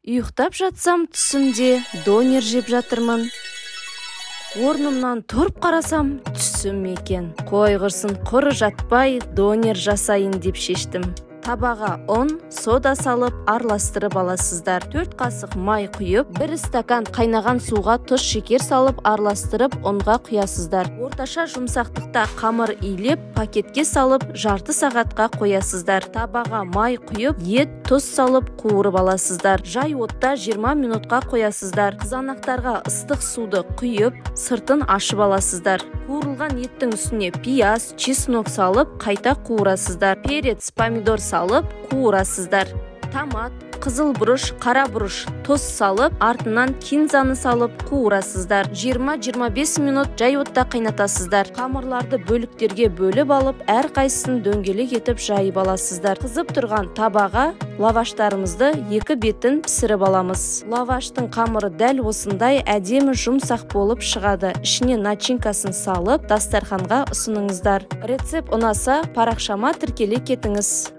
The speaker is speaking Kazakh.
Ұйықтап жатсам түсімде донер жеп жатырмын. Орнымнан тұрып қарасам түсім екен. Қой құрсын құры жатпай донер жасайын деп шештім. Табаға ұн, сода салып араластырып аласыздар. 4 қасық май құйып, 1 стакан қайнаған суға тұз шекер салып араластырып ұнға құясыздар. Орташа жұмсақтықта қамыр илеп, пакетке салып жарты сағатқа қоясыздар. Табаға май құйып, ет, тұз салып қуырып аласыздар. Жай отта 20 минутқа қоясыздар. Қызанақтарға ыстық суды құйып, сыртын ашып аласыздар. Қуырылған еттің үстіне пияз, чеснок салып қайта қуырасыздар. Перец, помидор салып қуырасыздар. Томат, қызыл бұрыш, қара бұрыш, тұз салып, артынан кинзаны салып қуырасыздар. 20-25 минут жай отта қайнатасыздар. Қамырларды бөліктерге бөліп алып, әр қайсысын дөңгелек етіп жайып аласыздар. Қызып тұрған табаға лаваштарымызды 2 бетін пісіріп аламыз. Лаваштың қамыры дәл осындай әдемі жұмсақ болып шығады. Ішіне начинкасын салып, дастарханға ұсыныңыздар. Рецепт ұнаса, парақшама тіркеле кетіңіз.